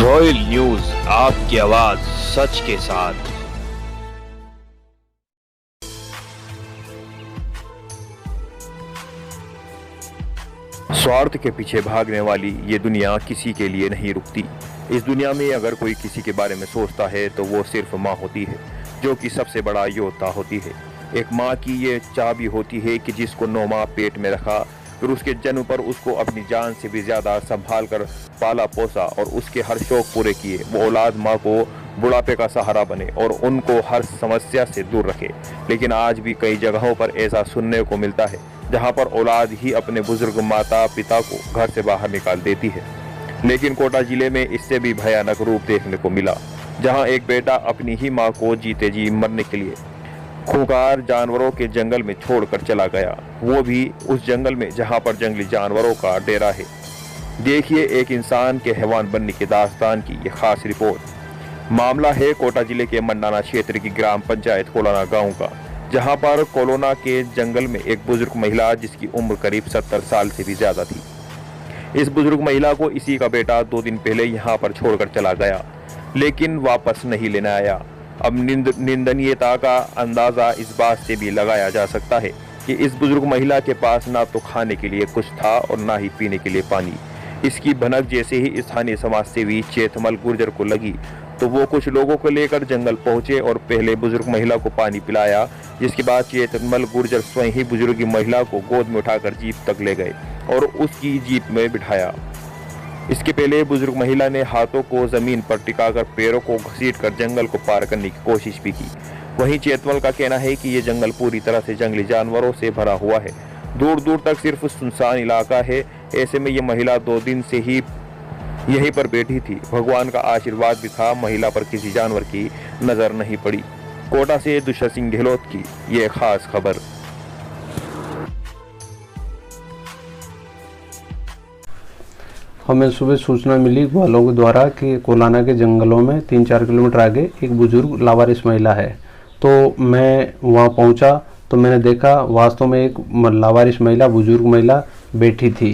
Royal news, आपकी आवाज सच के साथ। स्वार्थ के पीछे भागने वाली ये दुनिया किसी के लिए नहीं रुकती। इस दुनिया में अगर कोई किसी के बारे में सोचता है तो वो सिर्फ माँ होती है, जो कि सबसे बड़ा योद्धा होती है। एक माँ की ये चाबी होती है कि जिसको 9 माह पेट में रखा, फिर उसके जन्म पर उसको अपनी जान से भी ज्यादा संभाल कर पाला पोसा और उसके हर शौक पूरे किए, वो औलाद माँ को बुढ़ापे का सहारा बने और उनको हर समस्या से दूर रखे। लेकिन आज भी कई जगहों पर ऐसा सुनने को मिलता है जहाँ पर औलाद ही अपने बुजुर्ग माता पिता को घर से बाहर निकाल देती है। लेकिन कोटा जिले में इससे भी भयानक रूप देखने को मिला, जहाँ एक बेटा अपनी ही माँ को जीते जी मरने के लिए खूंखार जानवरों के जंगल में छोड़कर चला गया, वो भी उस जंगल में जहां पर जंगली जानवरों का डेरा है। देखिए एक इंसान के हैवान बनने की दास्तान की ये खास रिपोर्ट। मामला है कोटा जिले के मंडाना क्षेत्र की ग्राम पंचायत कोलाना गांव का, जहां पर कोलोना के जंगल में एक बुजुर्ग महिला जिसकी उम्र करीब 70 साल से भी ज्यादा थी। इस बुजुर्ग महिला को इसी का बेटा 2 दिन पहले यहाँ पर छोड़कर चला गया, लेकिन वापस नहीं लेने आया। अब निंदनीयता का अंदाजा इस बात से भी लगाया जा सकता है कि इस बुजुर्ग महिला के पास ना तो खाने के लिए कुछ था और ना ही पीने के लिए पानी। इसकी भनक जैसे ही स्थानीय समाज सेवी चेतमल गुर्जर को लगी तो वो कुछ लोगों को लेकर जंगल पहुंचे और पहले बुजुर्ग महिला को पानी पिलाया, जिसके बाद चेतमल गुर्जर स्वयं ही बुजुर्ग महिला को गोद में उठाकर जीप तक ले गए और उसकी जीप में बिठाया। इसके पहले बुजुर्ग महिला ने हाथों को जमीन पर टिकाकर पैरों को घसीटकर जंगल को पार करने की कोशिश भी की। वहीं चेतमल का कहना है कि ये जंगल पूरी तरह से जंगली जानवरों से भरा हुआ है, दूर दूर तक सिर्फ सुनसान इलाका है। ऐसे में ये महिला 2 दिन से ही यहीं पर बैठी थी। भगवान का आशीर्वाद भी था, महिला पर किसी जानवर की नजर नहीं पड़ी। कोटा से दुष्यंत सिंह गहलोत की ये खास खबर। हमें सुबह सूचना मिली वालों के द्वारा कि कोलाना के जंगलों में 3-4 किलोमीटर आगे एक बुजुर्ग लावारिस महिला है। तो मैं वहां पहुंचा तो मैंने देखा वास्तव में एक लावारिस महिला, बुजुर्ग महिला बैठी थी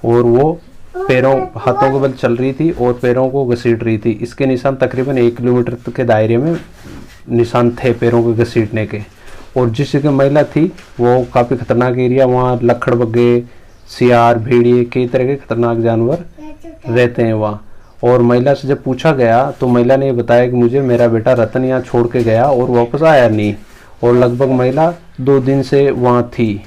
और वो हाथों के बल चल रही थी और पैरों को घसीट रही थी। इसके निशान तकरीबन 1 किलोमीटर के दायरे में निशान थे पैरों को घसीटने के। और जिस जगह महिला थी वो काफ़ी खतरनाक एरिया, वहाँ लक्कड़ बग्गे, सियार, भेड़िए, कई तरह के खतरनाक जानवर रहते हैं वहाँ। और महिला से जब पूछा गया तो महिला ने बताया कि मुझे मेरा बेटा रतन यहाँ छोड़ के गया और वापस आया नहीं, और लगभग महिला 2 दिन से वहाँ थी।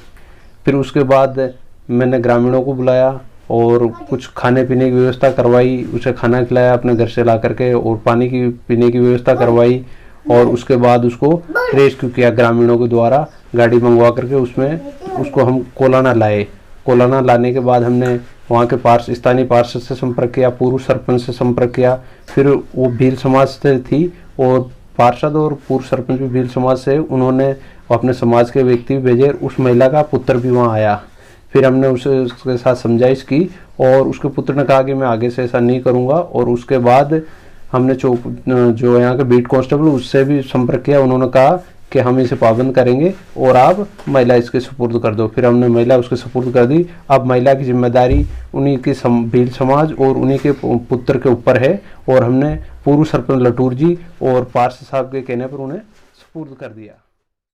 फिर उसके बाद मैंने ग्रामीणों को बुलाया और कुछ खाने पीने की व्यवस्था करवाई, उसे खाना खिलाया अपने घर से ला करके, और पानी की पीने की व्यवस्था करवाई। और उसके बाद उसको रेस्क्यू किया ग्रामीणों के द्वारा, गाड़ी मंगवा करके उसको हम कोलाना लाए। कोलाना लाने के बाद हमने वहाँ के स्थानीय पार्षद से संपर्क किया, पूर्व सरपंच से संपर्क किया। फिर वो भील समाज से थी और पार्षद और पूर्व सरपंच भी भील समाज से, उन्होंने अपने समाज के व्यक्ति भेजे। उस महिला का पुत्र भी वहाँ आया। फिर हमने उसके साथ समझाइश की और उसके पुत्र ने कहा कि मैं आगे से ऐसा नहीं करूँगा। और उसके बाद हमने जो यहाँ के बीट कांस्टेबल उससे भी संपर्क किया, उन्होंने कहा कि हम इसे पाबंद करेंगे और आप महिला इसके सुपुर्द कर दो। फिर हमने महिला उसके सुपुर्द कर दी। अब महिला की जिम्मेदारी उन्हीं की भील समाज और उन्हीं के पुत्र के ऊपर है, और हमने पूर्व सरपंच लटूर जी और पार्षद साहब के कहने पर उन्हें सुपुर्द कर दिया।